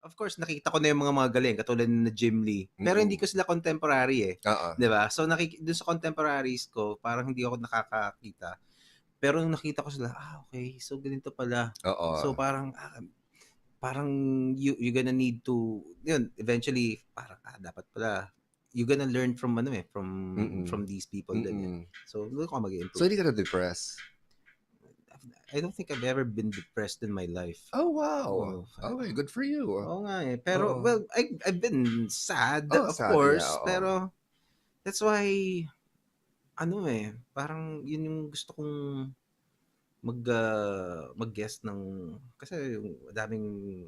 of course, nakita ko na yung mga galing, katulad na Jim Lee. Pero hindi ko sila contemporary eh. Oo. 'Di ba? So, doon sa contemporaries ko, parang hindi ako nakakakita. Pero nung nakita ko sila, okay, so ganito pala. Oo. So, parang you're gonna need to, yun, eventually, parang, dapat pala, you're gonna learn from, from these people din eh. So, doon ko mag-improve. So, hindi ka na-depress? I don't think I've ever been depressed in my life. Oh, wow. Okay, good for you. Oo nga eh. Pero, well, I've been sad, of sad, course. yeah, Pero, that's why, parang yun yung gusto kong mag-guest ng, kasi yung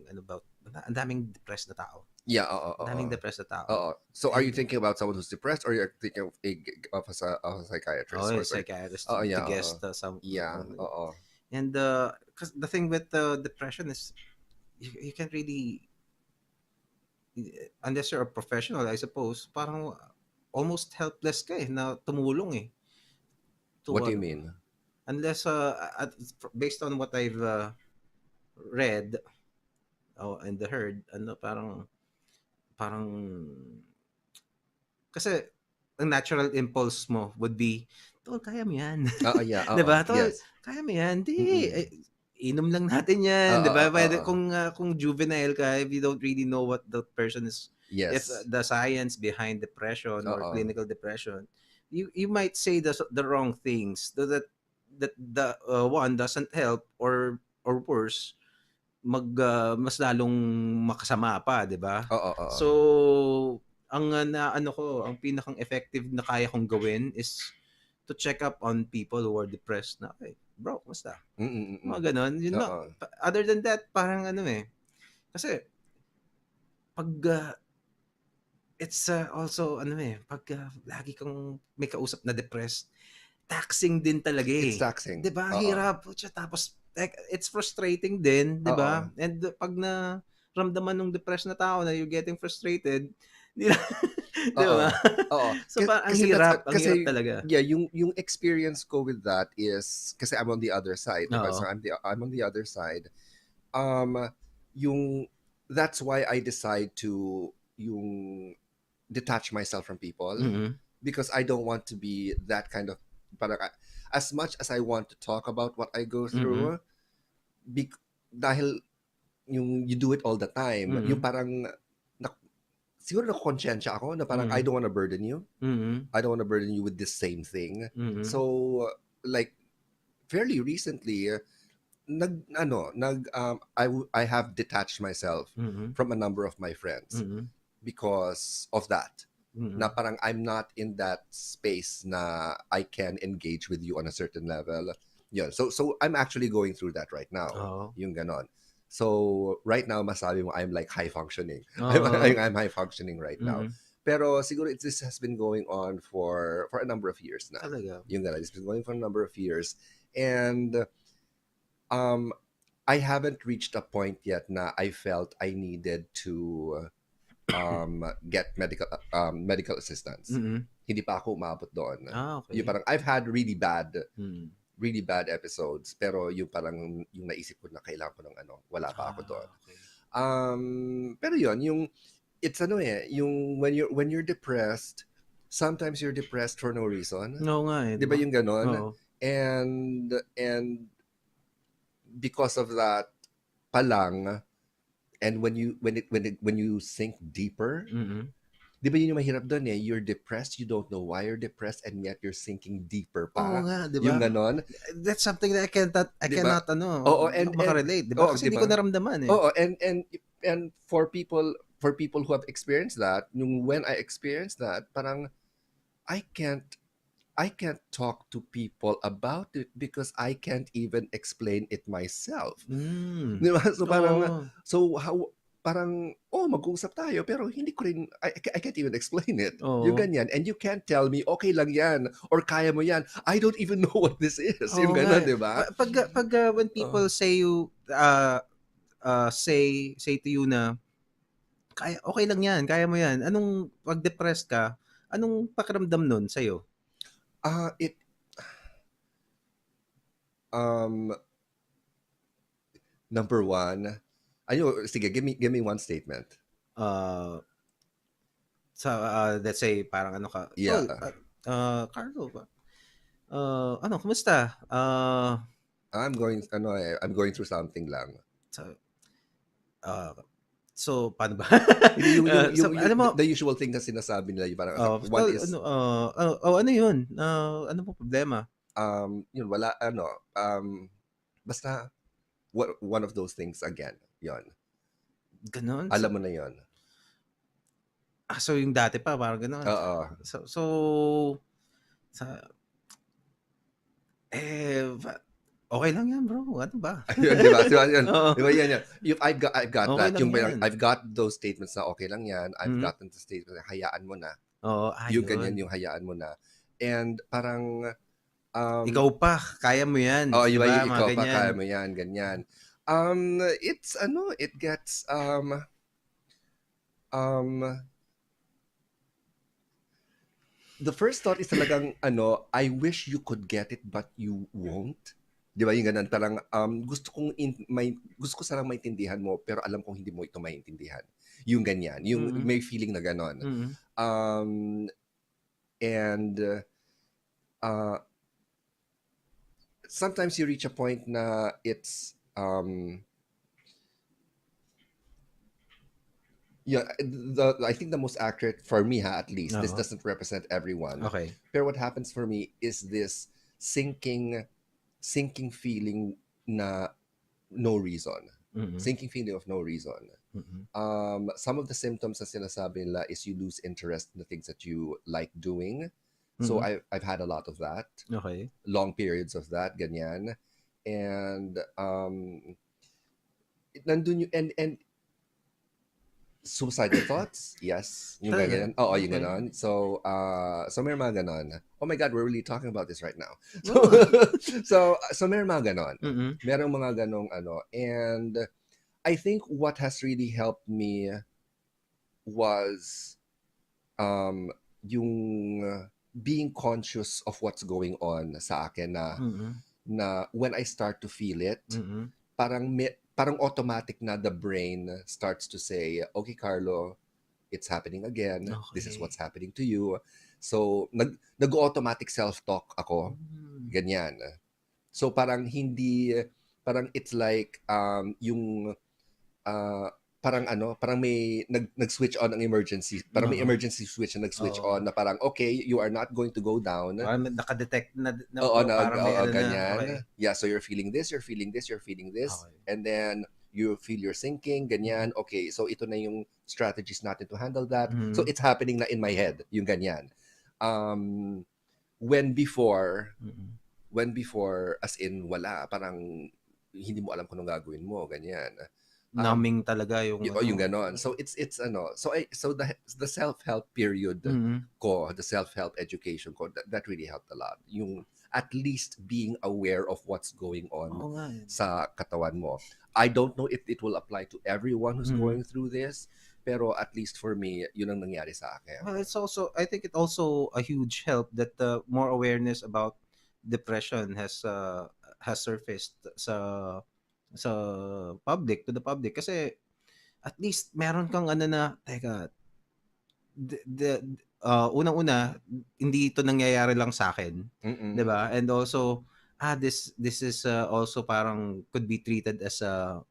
ang daming depressed na tao. Yeah, Daming depressed na tao. So, are you thinking about someone who's depressed, or you're thinking of a psychiatrist? Oh, a psychiatrist to guest some. Yeah, And because the thing with depression is you can't really, unless you're a professional, I suppose, parang almost helpless ka eh, na tumulong eh. What do you mean? Unless, based on what I've read and heard, parang, kasi ang natural impulse mo would be, tol, kaya mo yan. Yeah. Diba? Tol, Yes. kaya mo yan. Inom lang natin yan. Diba? Pwede, kung juvenile ka, if you don't really know what the person is, if the science behind depression or clinical depression, you might say the wrong things that the one doesn't help, or worse, mas lalong makasama pa, 'di ba? So, ang pinakang effective na kaya kong gawin is to check up on people who are depressed na, hey, bro, kumusta? Mga ganon. Yun lang. Other than that, parang kasi pag it's also pag lagi kang may kausap na depressed, taxing din talaga eh. It's taxing. 'Di ba? Hirap. Tapos it's frustrating din, 'di ba? And pag na ramdaman ng depressed na tao na you're getting frustrated, di ba? So ang hirap talaga. Yeah, yung experience ko with that is kasi I'm on the other side, diba? So I'm on the other side. Yung that's why I decide to yung detach myself from people, because I don't want to be that kind of, as much as I want to talk about what I go through, dahil yung you do it all the time, yung parang siguro nakonsensya ako na parang I don't want to burden you. I don't want to burden you with this same thing. So like fairly recently, I have detached myself from a number of my friends because of that. Na parang I'm not in that space na I can engage with you on a certain level. Yeah, so I'm actually going through that right now. Yung ganon. So right now masabi mo I'm like high functioning. I'm high functioning right now. Pero siguro this has been going on for a number of years na. Yung ganon, it's been going for a number of years, and I haven't reached a point yet na I felt I needed to get medical assistance. Hindi pa ako umabot doon. Okay. Yung parang I've had really bad episodes, pero yung parang yung naisip ko na kailangan ko ng wala pa ako doon. Okay. Pero yung it's yung when you're depressed, sometimes you're depressed for no reason. No nga eh. 'Di ba yung ganon? And because of that palang, and when you sink deeper, di ba yun yung mahirap doon eh? You're depressed, you don't know why you're depressed, and yet you're sinking deeper pa. Oo nga, di ba? Yung ganon. That's something that I cannot makarelate, di ba? Kasi diba? hindi ko naramdaman eh. And for people who have experienced that, when I experienced that, parang I can't talk to people about it because I can't even explain it myself. Diba? So parang mag-uusap tayo pero hindi ko rin I can't even explain it. Yung ganyan, and you can't tell me okay lang yan or kaya mo yan. I don't even know what this is. Yung ganun, di ba? Pag when people say to you na kaya okay lang yan, kaya mo yan. Anong pag depressed ka, anong pakiramdam nun sa'yo? Number one, Sige, give me one statement. Let's say parang ano ka. Yeah. Carlo, kumusta? I'm going through something lang. So paano ba? Alam mo, the usual thing na sinasabi nila, yung parang one is ano yun? Ano po problema? Yun wala basta one of those things again. Yon. Ganon. Alam mo na yon. So yung dati pa parang ganon. Oo. So okay lang yan, bro. Ano ba? Ayun, di ba? Diba yan? I've got Okay that. I've got those statements na okay lang yan. I've gotten the statements na hayaan mo na. Yung ganyan, yung hayaan mo na. And parang ikaw pa, kaya mo yan. Diba? Ikaw pa, kaya mo yan, ganyan. It gets the first thought is talagang I wish you could get it but you won't. Di ba yung ganun? Parang gusto ko sanang maintindihan mo pero alam kong hindi mo ito maintindihan. Yung ganyan. Yung may feeling na ganon. Sometimes you reach a point na it's I think the most accurate for me, at least, this doesn't represent everyone. Okay. Pero what happens for me is this sinking feeling na no reason. Sinking feeling of no reason. Some of the symptoms na sinasabi nila is you lose interest in the things that you like doing. So I've had a lot of that. Okay. Long periods of that, ganyan. And nandun yung, and suicidal thoughts? Yes. Yung ganyan. Oo, yung ganon. So may mga ganon. Oh my God, we're really talking about this right now. So may mga ganon. Merong mga ganong and I think what has really helped me was yung being conscious of what's going on sa akin na when I start to feel it, parang automatic na the brain starts to say, okay, Carlo, it's happening again. Okay. This is what's happening to you. So, nag-automatic self-talk ako. Ganyan. So, parang it's like, parang may nag-switch on ang emergency. Parang may emergency switch na nag-switch on na parang, okay, you are not going to go down. Naka-detect na parang may ganyan. Okay. Yeah, so you're feeling this, you're feeling this, you're feeling this. Okay. And then, you feel you're sinking, ganyan. Okay, so ito na yung strategies natin to handle that. So, it's happening na in my head, yung ganyan. When before, as in, wala, parang hindi mo alam kung anong gagawin mo, ganyan. Numbing talaga yung ganon. So it's the self-help period ko, the self-help education ko, that really helped a lot. Yung at least being aware of what's going on sa katawan mo. I don't know if it will apply to everyone who's going through this, pero at least for me, yun ang nangyari sa akin. Well, I think it's also a huge help that more awareness about depression has surfaced to the public kasi at least meron kang teka, unang-una hindi ito nangyayari lang sa akin, 'di ba? And also this is also parang could be treated as a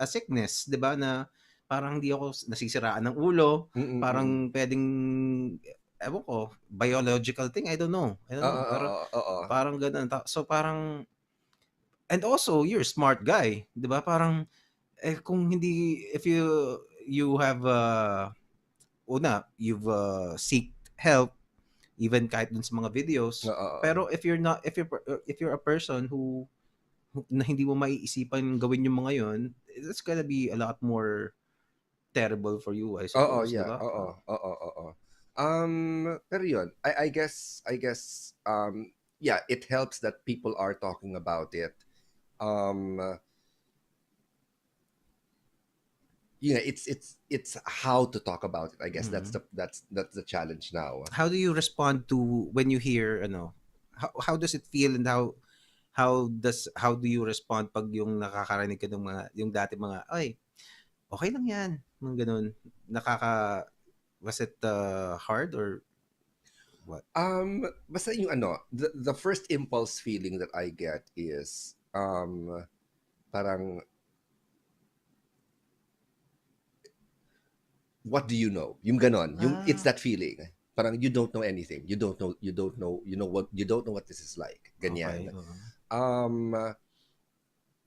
sickness, 'di ba, na parang hindi ako nasisiraan ng ulo, parang pwedeng ewan ko, biological thing, I don't know. Pero parang ganun. So parang and also, you're a smart guy, 'di ba? Parang kung hindi, if you have you've seek help even kahit dun sa mga videos. Pero if you're a person who na hindi mo maiisipan gawin yung mga yun, it's gonna be a lot more terrible for you, I suppose, yeah. diba? Pero yun, I guess yeah, it helps that people are talking about it. It's how to talk about it. I guess that's the challenge now. How do you respond to when you hear how does it feel, and how how do you respond pag yung nakakarinig ka ng mga yung dati mga ay okay lang yan mga ganun was it hard or what? Basta yung the first impulse feeling that I get is parang what do you know? Yung ganon. It's that feeling. Parang you don't know anything. You don't know what this is like. Ganyan. Okay,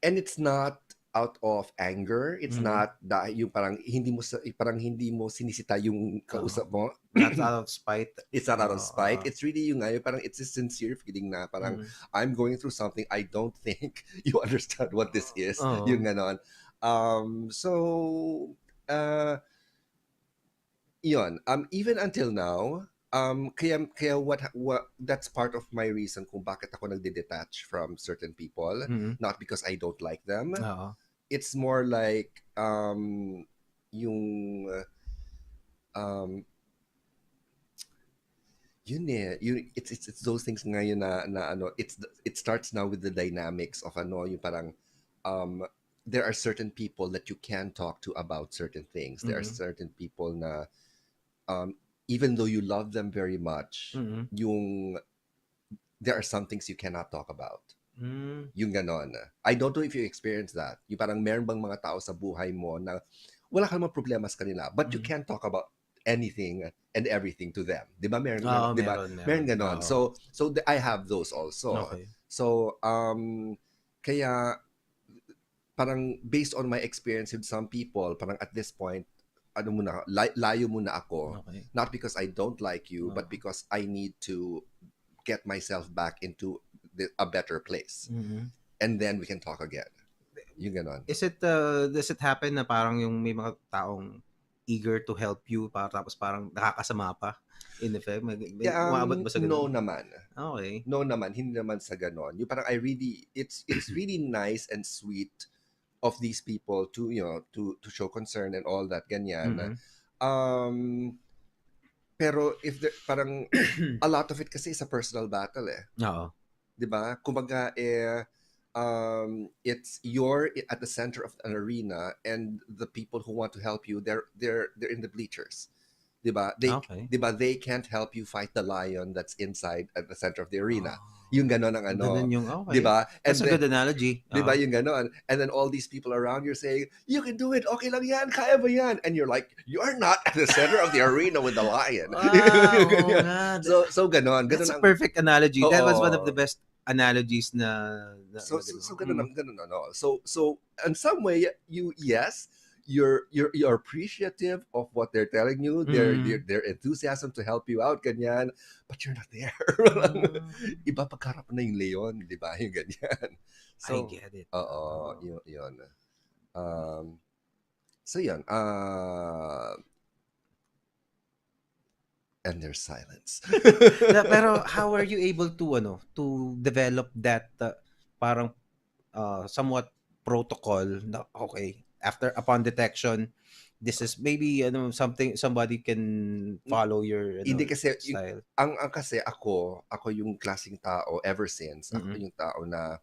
and it's not out of anger. It's not yung parang hindi mo sinisita yung kausap mo. Not out of spite. It's not out of spite. It's really yung parang it's a sincere feeling na parang I'm going through something I don't think you understand what this is. Yung ganon. So yun. Even until now, kaya what that's part of my reason kung bakit ako nagde-detach from certain people, not because I don't like them. It's more like yung it's those things ngayon na it starts now with the dynamics of yung parang there are certain people that you can talk to about certain things. There are certain people na even though you love them very much, there are some things you cannot talk about. Yung ganon. I don't know if you experience that. Yung parang meron bang mga tao sa buhay mo na wala ka namang problema sa kanila, but you can't talk about anything and everything to them. Di ba? Meron ganon. So I have those also. Okay. So, kaya parang based on my experience with some people, parang at this point, layo muna ako. Okay. Not because I don't like you, but because I need to get myself back into a better place. And then we can talk again. Yung ganon. Does it happen na parang yung may mga taong eager to help you tapos parang nakakasama pa? In effect, umabot ba sa ganon? No naman. Okay. No naman. Hindi naman sa ganon. Yung parang it's really nice and sweet of these people to to show concern and all that ganyan. Pero if parang a lot of it kasi is a personal battle Oo. 'Di ba? Kumbaga it's you're at the center of an arena and the people who want to help you they're in the bleachers. 'Di ba? They can't help you fight the lion that's inside at the center of the arena. Yung ganon ang Ganun yung, okay. 'Di ba? That's a good analogy. 'Di ba yung ganon? And then all these people around you saying, "You can do it. Okay lang yan. Kaya ba yan?" And you're like, "You're not at the center of the arena with the lion." Wow, so ganon. That's a perfect analogy. That was one of the best analogies na so ganon So in some way you're appreciative of what they're telling you, their enthusiasm to help you out, ganyan, but you're not there. Iba pagkarap na yung leon, di ba? Yung ganyan. So, I get it. Yun. So yun. And there's silence. Pero how are you able to develop that parang somewhat protocol na okay, upon detection, this is maybe something somebody can follow your hindi kasi style. Ang kasi ako yung klaseng tao ever since ako yung tao na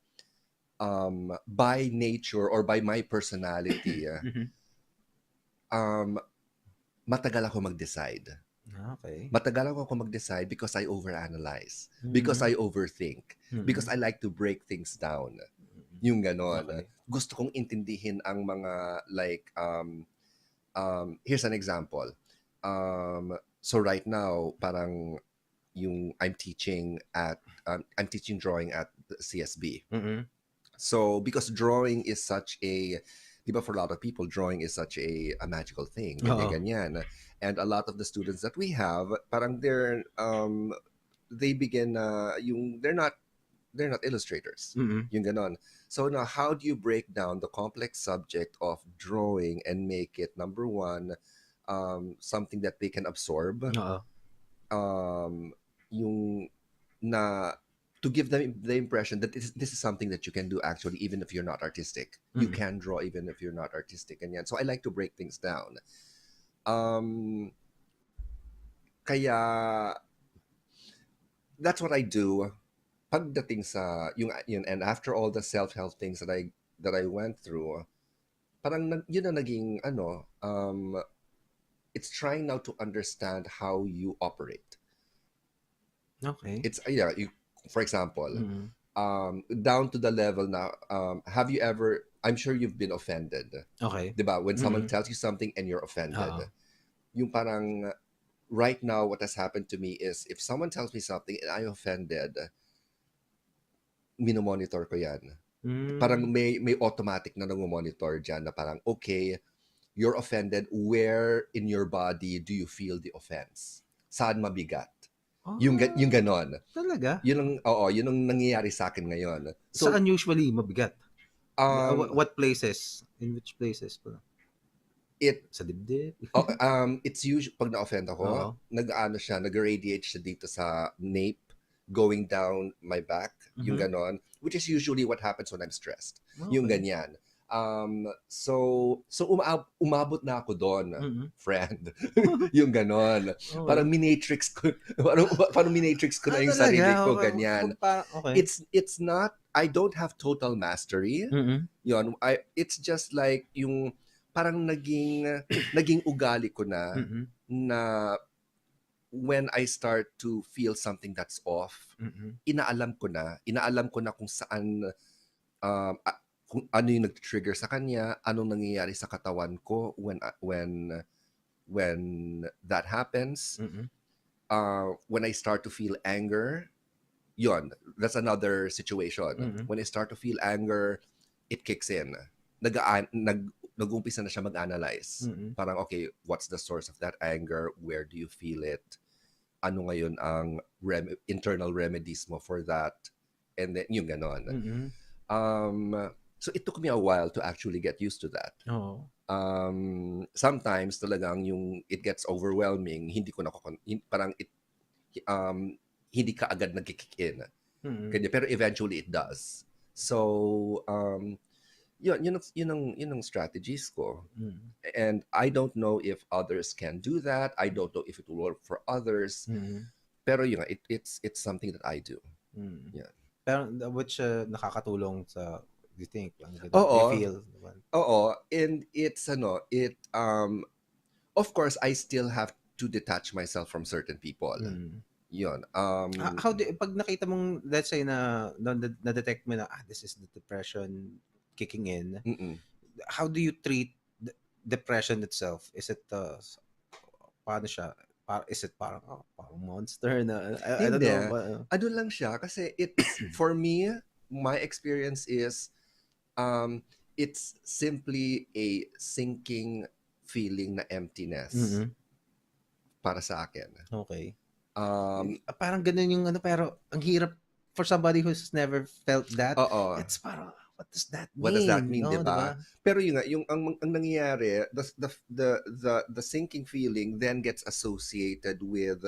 by nature or by my personality matagal ako mag-decide. Okay. Matagal ako mag-decide because I overanalyze, because I overthink, because I like to break things down. Yung ganon. Okay. Gusto kong intindihin ang mga like here's an example. So right now parang yung I'm teaching drawing at CSB. So because drawing is such a, diba, for a lot of people drawing is such a magical thing, ganyan. And a lot of the students that we have parang they begin they're not illustrators. Yung ganon. So now, how do you break down the complex subject of drawing and make it, number one, something that they can absorb? Yung na to give them the impression that this is something that you can do actually, even if you're not artistic. You can draw even if you're not artistic. And so I like to break things down. Kaya that's what I do pagdating sa yun, and after all the self-help things that I went through, parang yun na naging it's trying now to understand how you operate. Okay. It's for example, down to the level now, have you ever, I'm sure you've been offended. Okay. Diba? When someone tells you something and you're offended. Yung parang, right now, what has happened to me is, if someone tells me something and I'm offended, minomonitor ko yan. Parang may automatic na nangomonitor dyan na parang, okay, you're offended, where in your body do you feel the offense? Saan mabigat? Yung ganon. Talaga? Yun ang nangyayari sa akin ngayon. So, saan usually mabigat? What places? In which places? Sa dibdib? It's usually, pag na-offend ako, nag-radiate siya dito sa nape, going down my back, yung ganon, which is usually what happens when I'm stressed. Okay. Yung ganyan. So umabot na ako doon, friend. Yung ganon. Okay. Parang minatrix ko, parang minatrix ko na yung sarili ko, ganyan. Okay. It's not, I don't have total mastery. Yun, it's just like yung parang naging ugali ko na na when I start to feel something that's off, inaalam ko na kung saan, kung ano yung nag-trigger sa kanya, anong nangyayari sa katawan ko when that happens. When I start to feel anger, yon, that's another situation. When I start to feel anger, it kicks in. Nag-umpisa na siya mag-analyze. Parang, okay, what's the source of that anger? Where do you feel it? Ano ngayon ang internal remedies mo for that? And then, yung ganon. So it took me a while to actually get used to that. Sometimes talagang yung it gets overwhelming, hindi ko parang hindi ka agad nag-kick in. Pero eventually it does. So yun ang strategies ko. And I don't know if others can do that. I don't know if it will work for others. Pero yun, it's something that I do. Yeah. Pero which nakakatulong sa, do you think? Oo. You feel? Oo. And it's of course, I still have to detach myself from certain people. Yun. How pag nakita mong, let's say na-detect mo na, this is the depression kicking in, how do you treat depression itself? Is it, paano siya? Is it parang monster na, I don't know. Ano lang siya, kasi for me, my experience is, it's simply a sinking feeling na emptiness para sa akin. Okay. Parang ganun yung pero ang hirap for somebody who's never felt that. It's parang, what does that mean? What does that mean, diba? Pero yung ang nangyayari, the sinking feeling then gets associated with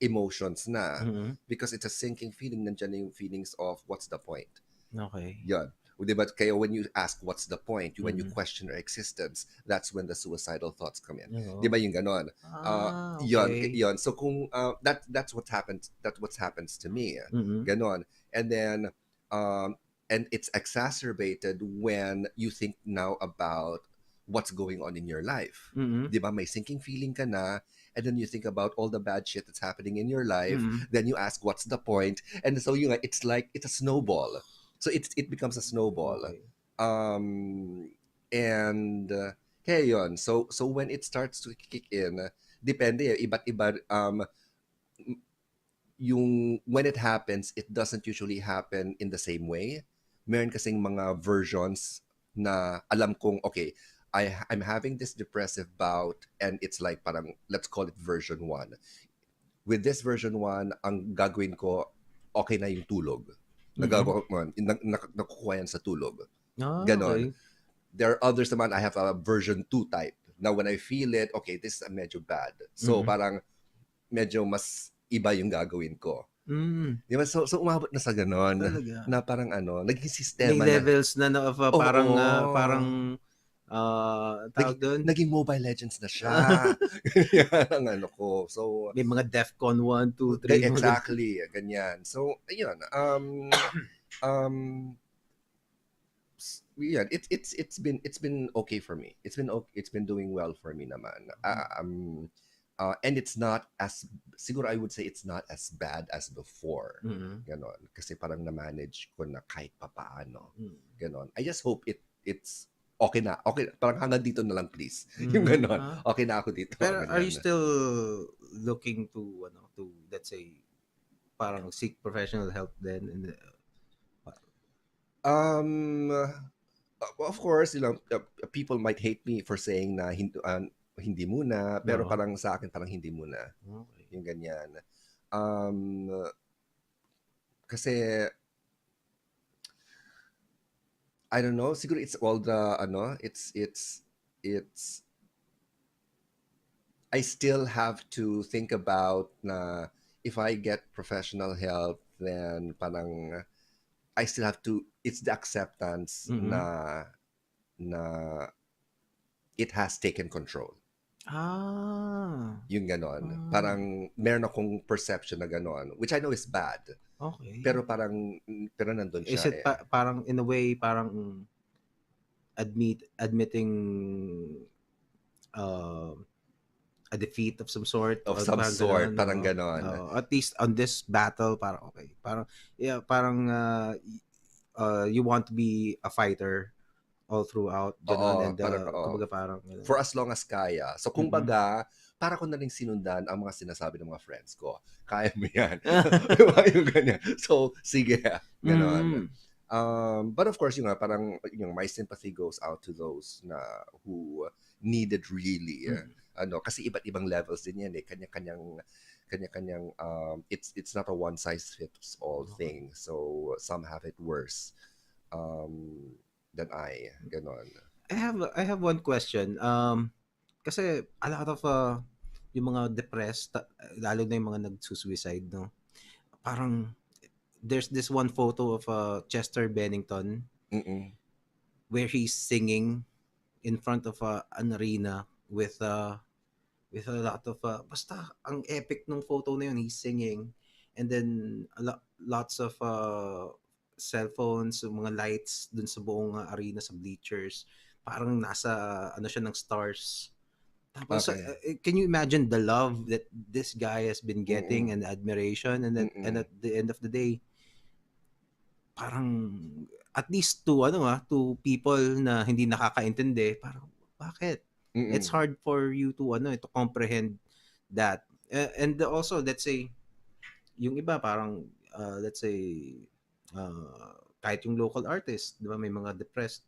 emotions na. Because it's a sinking feeling, nandiyan na yung feelings of what's the point. Okay. Yan. Diba? Kaya when you ask what's the point, when you question your existence, that's when the suicidal thoughts come in. Diba yung ganon? Okay. Yon. So kung that's what happens. That's what happens to me. Ganon. And then and it's exacerbated when you think now about what's going on in your life. Diba? May sinking feeling ka na, and then you think about all the bad shit that's happening in your life. Then you ask what's the point, and so it's like it's a snowball. So it becomes a snowball. Okay. And kaya yun. So when it starts to kick in, depende, iba't iba, yung when it happens, it doesn't usually happen in the same way. Meron kasing mga versions na alam kong, okay, I'm having this depressive bout, and it's like parang, let's call it version 1. With this version 1, ang gagawin ko, okay na yung tulog. Nakukuha yan sa tulog. Ganon. Okay. There are others naman, I have a version 2 type. Now, when I feel it, okay, this is medyo bad. So, parang medyo mas iba yung gagawin ko. Diba? So umabot na sa ganon. Talaga? Na parang naging sistema may levels na of parang tawag doon? Naging Mobile Legends na siya. Yan ang ano ko. So, may mga DEFCON 1, 2, 3. Exactly. Ganyan. So, ayun. Yeah, it's been okay for me. It's been doing well for me naman. And it's not as, siguro I would say it's not as bad as before. Ganon. Kasi parang na-manage ko na kahit papaano. Ganon. I just hope it's okay na. Okay, parang hanggang dito na lang please. Yung ganon. Okay na ako dito. Pero are you still looking to let's say parang seek professional help then in the of course, people might hate me for saying na hindi muna, pero parang sa akin parang hindi muna. Okay. Yung ganyan. Kasi I don't know, siguro it's all the it's I still have to think about na if I get professional help, then parang I still have to, it's the acceptance na it has taken control. Yung ganon. Parang meron akong perception na ganon, which I know is bad. Okay. Pero nandun siya. Is it parang in a way parang admitting a defeat of some sort? Of some sort, parang ganon. At least on this battle, parang okay. Parang, yeah, parang you want to be a fighter all throughout. Ganon, and kumbaga parang for as long as kaya. So kumbaga, para ko na rin sinundan ang mga sinasabi ng mga friends ko. Kaya mo yan. Yung ganyan. So, sige. Ganon. But of course, parang my sympathy goes out to those who needed really. Kasi iba't ibang levels din yan eh. Kanya-kanyang it's not a one size fits all thing. So some have it worse than I. Ganon. I have one question. Kasi a lot of yung mga depressed, lalo na yung mga nagsusuicide, no? Parang there's this one photo of Chester Bennington where he's singing in front of an arena with a lot of basta ang epic nung photo na yun. He's singing and then lots of cell phones, mga lights dun sa buong arena, sa bleachers, parang nasa siya ng stars. Tapos can you imagine the love that this guy has been getting and the admiration, and at the end of the day parang at least to people na hindi nakakaintindi, parang bakit? It's hard for you to to comprehend that. And also, let's say yung iba parang let's say kahit yung local artist, 'di ba, may mga depressed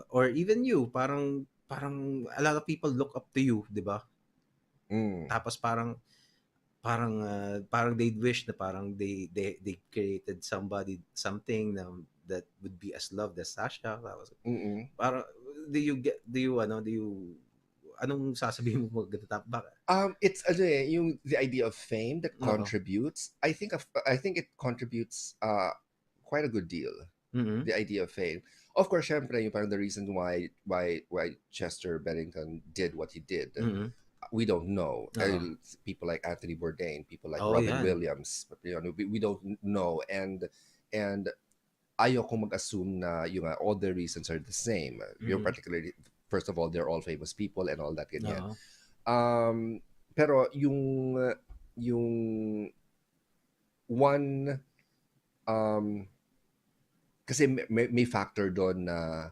or even you, parang a lot of people look up to you, 'di ba? Tapos parang they wish na parang they created something that would be as loved as Sasha. Parang anong sasabihin mo pag baka? It's yung the idea of fame that contributes. I think it contributes quite a good deal. The idea of fame. Of course, syempre, yung parang the reason why Chester Bennington did what he did. We don't know. People like Anthony Bourdain, people like Robin Williams, we don't know, and ayoko mag-assume na all the reasons are the same. Particularly, first of all, they're all famous people and all that ganyan. Pero yung one kasi may factor doon na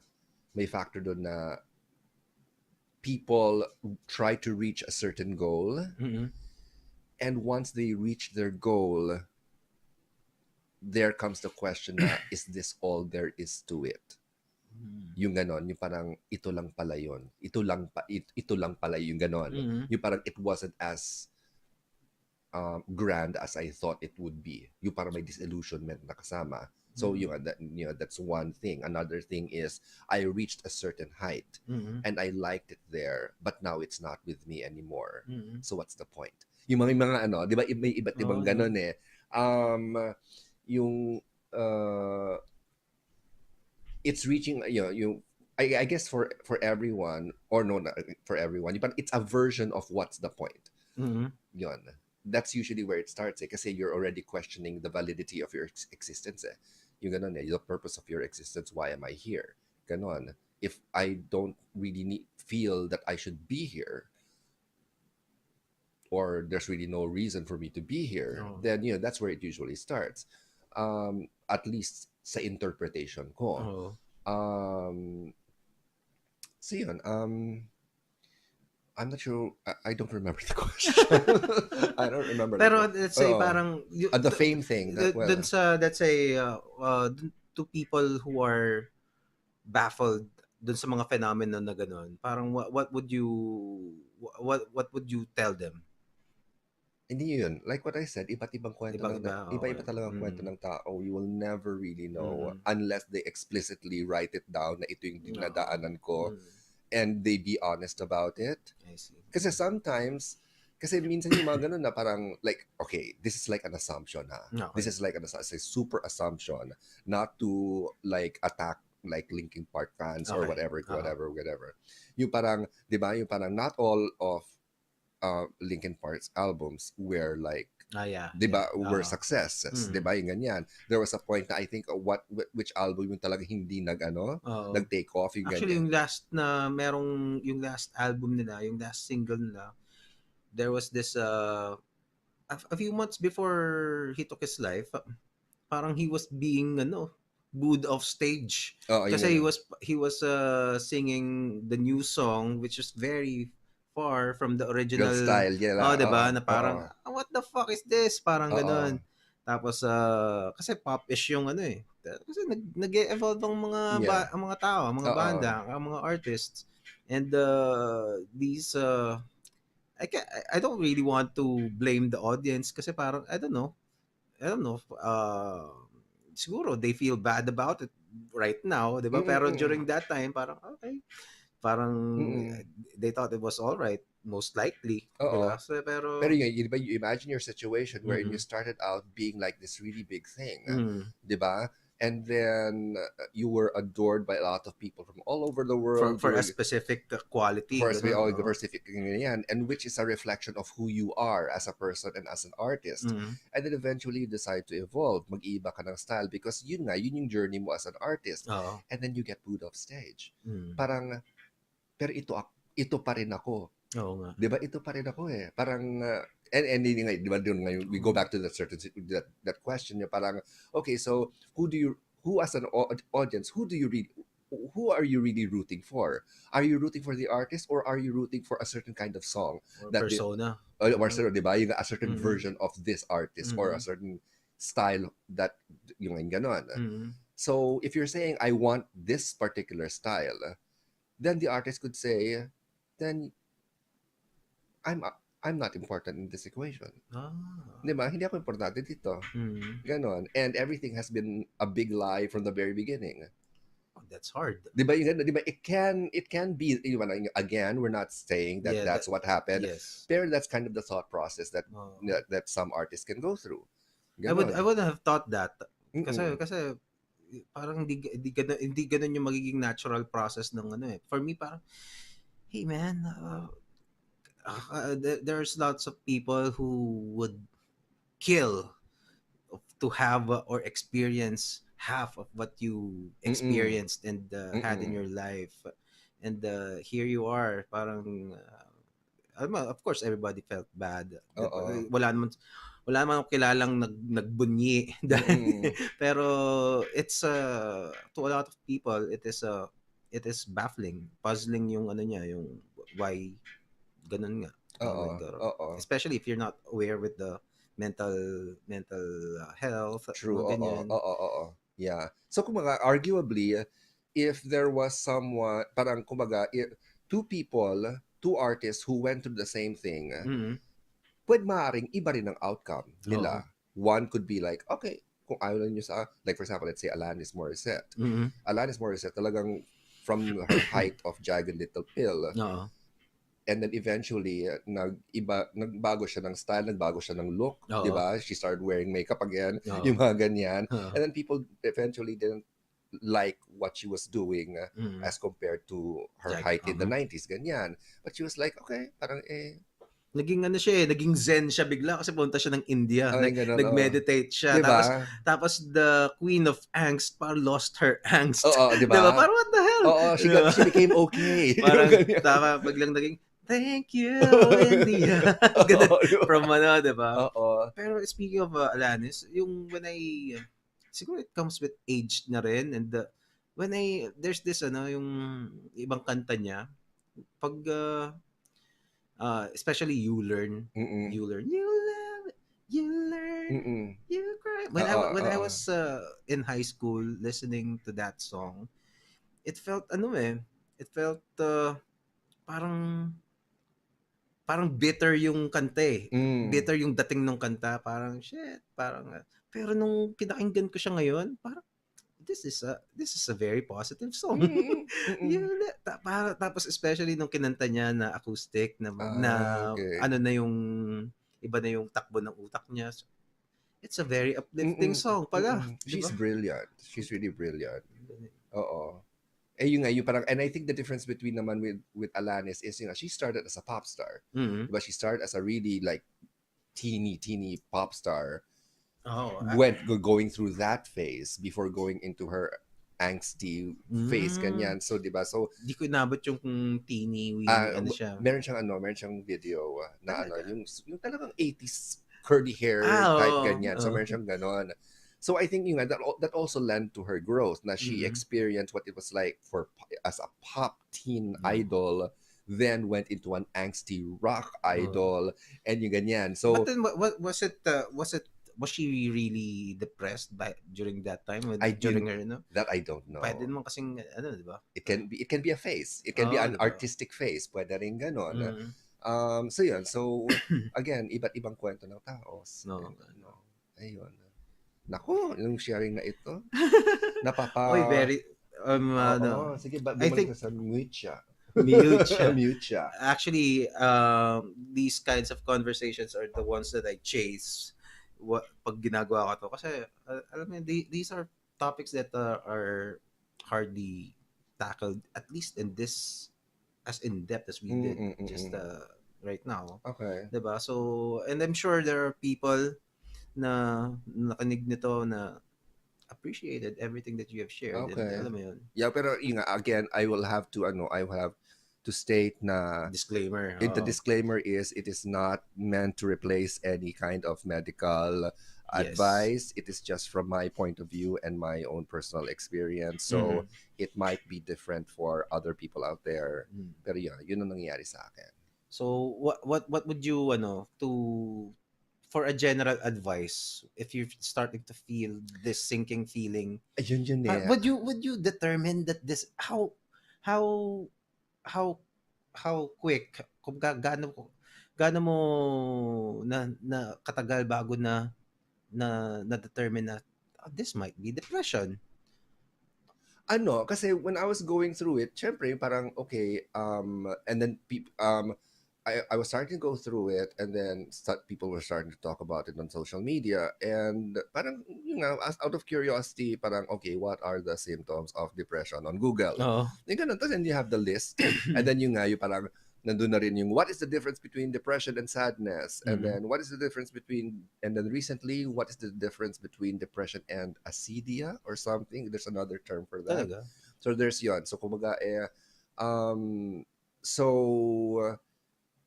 people try to reach a certain goal, and once they reach their goal, there comes the question na, is this all there is to it? Yung ganon, yung parang ito lang pala yun. Ito lang pala yung ganon. Yung parang it wasn't as grand as I thought it would be. Yung parang may disillusionment na kasama. So that's one thing. Another thing is I reached a certain height and I liked it there, but now it's not with me anymore. So what's the point? Yung mga 'di ba, may iba't ibang ganon eh. Yung it's reaching yung I guess for everyone, or no, not for everyone, but it's a version of what's the point. Mm-hmm. Yun. That's usually where it starts kasi you're already questioning the validity of your existence Yung ganun the purpose of your existence, why am I here? Ganon. If I don't really feel that I should be here, or there's really no reason for me to be here, then that's where it usually starts. At least sa interpretation ko. So yun, I'm not sure. I don't remember the question. I don't remember. Pero let's say parang the fame thing. Dun sa, let's say to people who are baffled dun sa mga phenomenon na ganun, parang what would you tell them? Hindi yun. Like what I said, iba't ibang kwento iba-iba talaga ang kwento ng tao. You will never really know unless they explicitly write it down na ito yung dinadaanan ko. And they be honest about it. I see. Kasi sometimes, kasi minsan yung mga ganun na parang like, okay, this is like an assumption This is like a super assumption, not to like attack like Linkin Park fans or whatever. Yung parang, di ba, yung parang not all of Linkin Park's albums were like, diba, were successes, diba, yung ganyan. There was a point na I think which album yung talaga hindi nag-take off yung actually ganyan. Yung last na merong yung last album nila, yung last single nila, there was this a few months before he took his life, parang he was being booed off stage kasi he was singing the new song which is very far from the original style, diba, na parang what the fuck is this, parang ganun. Tapos kasi pop-ish yung kasi nag-evolve ang mga ang mga tao, ang mga banda, ang mga artists, and these I don't really want to blame the audience kasi parang I don't know siguro they feel bad about it right now, diba? Pero during that time parang okay, parang they thought it was all right, most likely. Diba? So, pero you imagine your situation wherein you started out being like this really big thing, diba? And then you were adored by a lot of people from all over the world for a specific quality, and which is a reflection of who you are as a person and as an artist. And then eventually you decide to evolve, mag-iiba ka ng style because yun yung journey mo as an artist. And then you get booed off stage. Parang, pero ito pa rin ako. Oo nga. Diba, ito pa rin ako Parang, and diba, we go back to that that question, parang, okay, so who as an audience, who are you really rooting for? Are you rooting for the artist or are you rooting for a certain kind of song? Or persona. Or diba, yung a certain version of this artist or a certain style that, yung ganon. So, if you're saying, I want this particular style, then the artist could say, then I'm not important in this equation. Diba? Hindi ako importante dito. Ganon. And everything has been a big lie from the very beginning. That's hard. Diba? Diba? It can be, again, we're not saying that that's what happened. Yes. Pero that's kind of the thought process that some artists can go through. Ganon. I would have thought that. Kasi parang hindi ganun yung magiging natural process ng For me, parang, hey man, there's lots of people who would kill to have or experience half of what you experienced and had in your life, and here you are, parang of course everybody felt bad. Wala naman kilalang nagbunyi. Pero it's to a lot of people it is baffling, puzzling yung niya, yung why ganun nga. Especially if you're not aware with the mental health. True. Yeah. So kumaga, arguably, if there was someone, parang kumaga, two artists who went through the same thing, pwede maaaring iba rin ang outcome nila. One could be like, okay, kung ayaw nyo sa, like for example, let's say Alanis Morissette. Alanis Morissette talagang from her height of Jagged Little Pill, and then eventually nagbago siya ng style, nagbago siya ng look, di ba? She started wearing makeup again, yung mga ganyan. And then people eventually didn't like what she was doing as compared to her height in the 90s, ganyan. But she was like, okay, parang naging ano siya naging zen siya bigla kasi punta siya ng India. Nag-meditate siya. Diba? Tapos the queen of angst lost her angst. Diba? Diba? Parang what the hell? She became okay. Parang tama, biglang naging, thank you, India. From ano, diba? Pero speaking of Alanis, yung when I, siguro it comes with age na rin. And when there's this, yung ibang kanta niya, pag, especially You Learn, You Learn, You Cry. When I was in high school listening to that song, it felt parang bitter yung kanta bitter yung dating ng kanta, parang shit, pero nung pinakinggan ko siya ngayon, parang this is a very positive song. Tapos especially nung kinanta niya na acoustic na okay. Ano na yung iba na yung takbo ng utak niya. So, it's a very uplifting song pala. She's brilliant. She's really brilliant. Yun parang, and I think the difference between naman with Alanis is, she started as a pop star. But she started as a really like teeny pop star. Going through that phase before going into her angsty phase, ganyan. So, diba? So, di ko inabot yung teeny siya. Meron siyang video na yung talagang 80s curly hair type ganyan. So, meron siyang ganon. So I think that also led to her growth. Na she experienced what it was like as a pop teen idol, then went into an angsty rock idol, and yung ganyan. So, but then was she really depressed during that time? During her, that I don't know. Pwede naman kasing diba? It can be a phase. It can be an artistic phase. Pwede rin ganon. So yun. So again, iba't ibang kwento ng tao. Ayun. Naku, yung sharing na ito. Very sige, I think sa mute siya. Actually, these kinds of conversations are the ones that I chase pag ginagawa ko to. Kasi, alam mo, these are topics that are hardly tackled, at least in this, as in-depth as we did just right now. Okay. Diba? So, and I'm sure there are people na nakinig nito na appreciated everything that you have shared. Okay. And, alam mo yun. Yeah, pero again, I will have to state na disclaimer. The disclaimer is it is not meant to replace any kind of medical advice. It is just from my point of view and my own personal experience. So it might be different for other people out there. Pero yun ang nangyayari sa akin. So what would you for a general advice, if you're starting to feel this sinking feeling, would you determine that this how quick, kung gaano mo na katagal bago na determine na this might be depression? Kasi when I was going through it, syempre parang okay, and then I was starting to go through it, and then people were starting to talk about it on social media, and parang, out of curiosity, parang, okay, what are the symptoms of depression on Google? Then you have the list, and then yung parang, nandun na rin yung, what is the difference between depression and sadness? And then, what is the difference between, and then recently, what is the difference between depression and acedia or something? There's another term for that. Talaga? So there's yun. So kumbaga,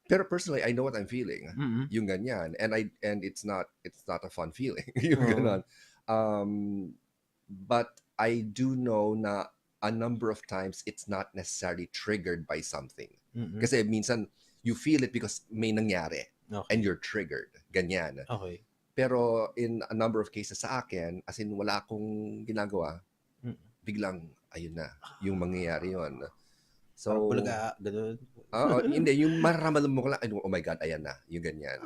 pero personally, I know what I'm feeling. Yung ganyan. And it's not a fun feeling. Yung ganon. But I do know na a number of times it's not necessarily triggered by something. Kasi minsan you feel it because may nangyari and you're triggered. Ganyan. Okay. Pero in a number of cases sa akin, as in wala akong ginagawa, biglang ayun na, yung mangyayari yun. So, ganun. Hindi, yung mararamdaman mo ko lang, oh my God, ayan na, yung ganyan.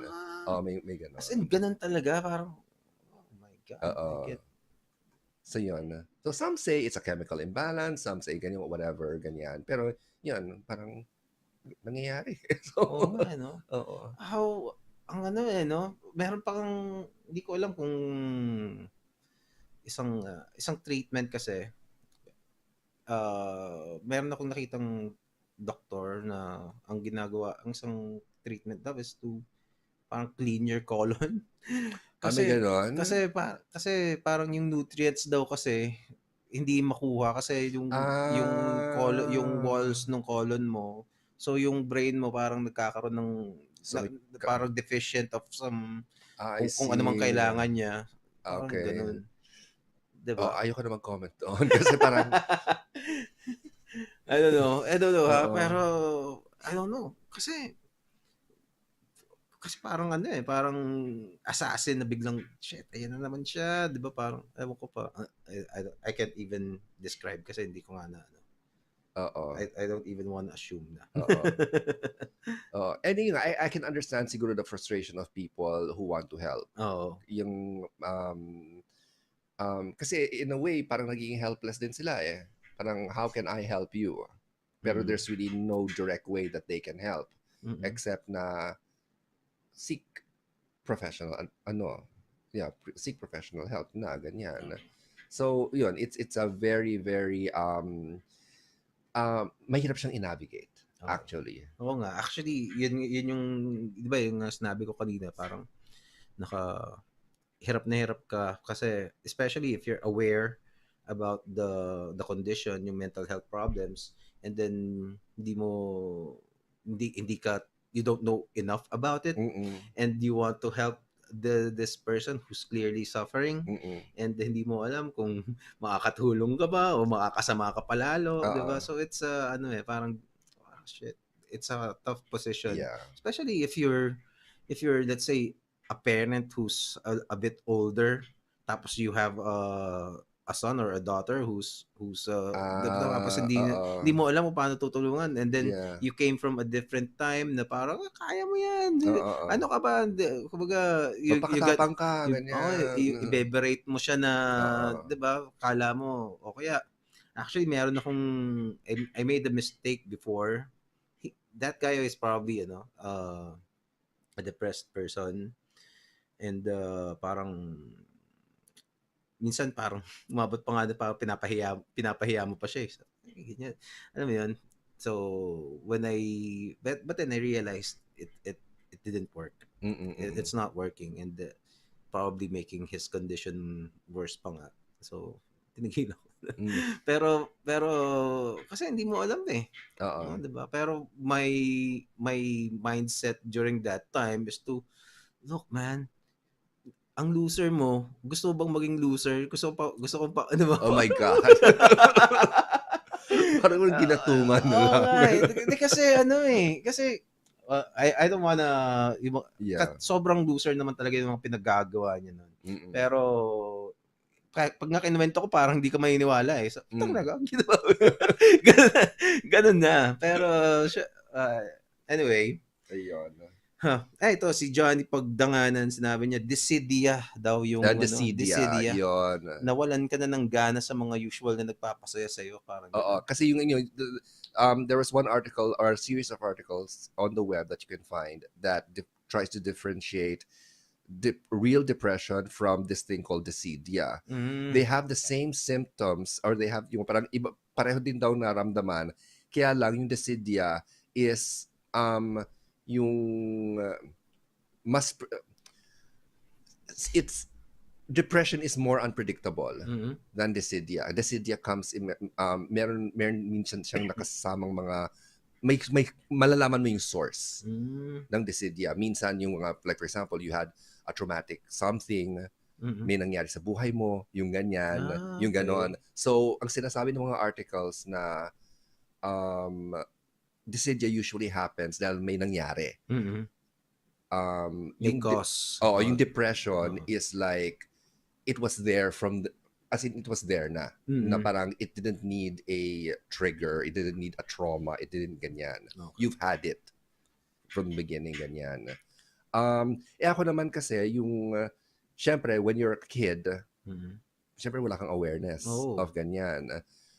May ganun. As in, ganun talaga, parang, oh my God. So, yun. So, some say it's a chemical imbalance, some say ganyan, whatever, ganyan. Pero, yun, parang, nangyayari. So, How, meron pang, hindi ko alam kung isang treatment kasi, meron akong nakitang doktor na ang ginagawa, ang isang treatment daw is to parang clean your colon. May Kasi ganon? kasi parang yung nutrients daw kasi hindi makuha kasi yung colon, yung walls ng colon mo. So yung brain mo parang nagkakaroon ng parang deficient of some kung ano mang kailangan niya. Parang ganun. Diba? Ayoko na mag-comment doon kasi parang I don't know ha, pero I don't know. Kasi parang parang assassin na biglang, shit, ayan na naman siya, di ba? Parang, ewan ko pa, I can't even describe kasi hindi ko nga na, I don't even want to assume na. And I can understand siguro the frustration of people who want to help. Yung, kasi in a way, parang naging helpless din sila eh. Parang, how can I help you? Pero there's really no direct way that they can help. Except na seek professional seek professional help na ganyan. So yun, it's a very very mahirap siyang i-navigate actually. Oo nga, actually yun yung, di ba yung sinabi ko kanina, parang hirap na hirap ka kasi especially if you're aware about the condition, yung mental health problems, and then hindi ka, you don't know enough about it, and you want to help this person who's clearly suffering, and hindi mo alam kung makakatulong ka ba o makakasama ka palalo, di ba? So it's parang shit, it's a tough position, especially if you're let's say a parent who's a bit older, tapos you have a son or a daughter who's tapos hindi mo alam kung paano tutulungan, and then you came from a different time na parang kaya mo yan, ano ka ba, kumbaga magpakatapang ka ganyan, i-beberate mo siya na, di ba, kala mo, o kaya actually meron akong I made a mistake before. That guy is probably a depressed person, and parang minsan parang umabot pa nga na parang pinapahiya mo pa siya ganyan. Alam mo yun? So when but then I realized it didn't work. It's not working, and probably making his condition worse pa nga. So tinigil ako. pero kasi hindi mo alam eh. Diba? Pero my mindset during that time is to, look man, ang loser mo, gusto mo bang maging loser? Gusto ko pa, ano ba? Oh my God. Parang ginatungan na lang. Kasi I don't wanna, sobrang loser naman talaga yung mga pinaggagawa niya nun. Pero pag nga kinuwento ko, parang hindi ka maniniwala eh. So, talaga, ginawa. Ganun na. Pero, anyway. Ayun. Ito, si Johnny Pagdanganan, sinabi niya, Desidia daw yung, Desidia. Yun. Nawalan ka na ng gana sa mga usual na nagpapasaya sa'yo. Parang kasi yung there was one article or a series of articles on the web that you can find that tries to differentiate real depression from this thing called desidia. They have the same symptoms, or they have yung parang iba, pareho din daw naramdaman, kaya lang yung desidia is yung mas it's depression is more unpredictable than desidia. Desidia comes in meron minsan siyang nakasamang mga may malalaman mo yung source ng desidia. Minsan yung like for example, you had a traumatic something, may nangyari sa buhay mo, yung ganyan, yung ganon. So, ang sinasabi ng mga articles na desidia usually happens dahil may nangyari. Yung cause. Yung depression is like, it was there as in it was there na. Na parang it didn't need a trigger, it didn't need a trauma, it didn't ganyan. Okay. You've had it from the beginning, ganyan. Ako naman kasi, yung, syempre, when you're a kid, syempre wala kang awareness of ganyan.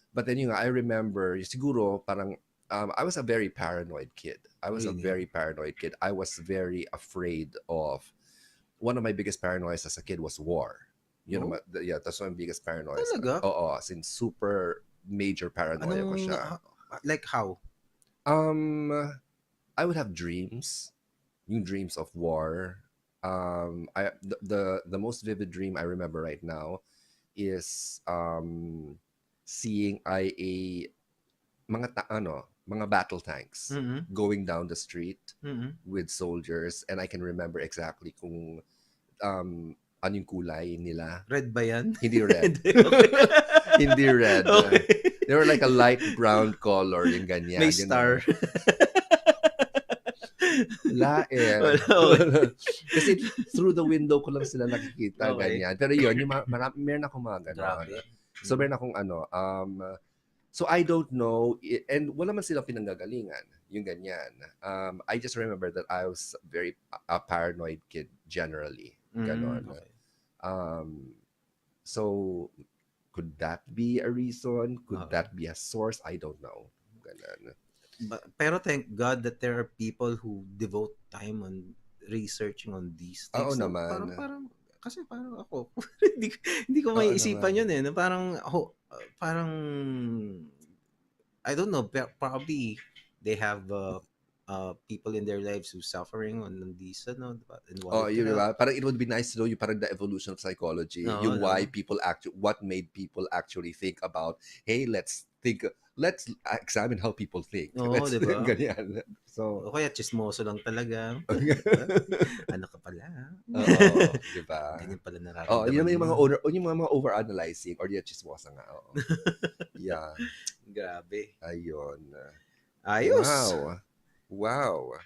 But then I remember, siguro, parang, I was a very paranoid kid. I was very afraid of, one of my biggest paranoias as a kid was war. That's my biggest paranoia. Talaga? Since super major paranoia ko siya. Like how? I would have dreams, yung dreams of war. The most vivid dream I remember right now is seeing mga battle tanks going down the street with soldiers, and I can remember exactly kung ano yung kulay nila. Red ba yan? Hindi red. Hindi red. Okay. They were like a light brown color, yung ganyan. May star. Wala eh. Kasi through the window ko lang sila nakikita, ganyan. Pero yun, meron akong mga gano'n. So meron akong so I don't know, and wala man silang pinanggagalingan, yung ganyan. I just remember that I was very a paranoid kid generally. Ganon. Okay. So could that be a reason? Could that be a source? I don't know. Ganon. Pero thank God that there are people who devote time on researching on these things. Oo naman. Kasi parang ako, hindi ko may isipan yun eh. Parang I don't know, probably they have people in their lives who suffering on these, and diba? Parang it would be nice to know yung parang the evolution of psychology, yung why people what made people actually think about, hey, let's examine how people think. Diba? Ganyan. So, kaya chismoso lang talaga. Ano ka pala? Diba? Ganyan pala nararamdaman. Yung mga over-analyzing or yung chismosa nga. Yeah. Grabe. Ayun. Ayos. Wow.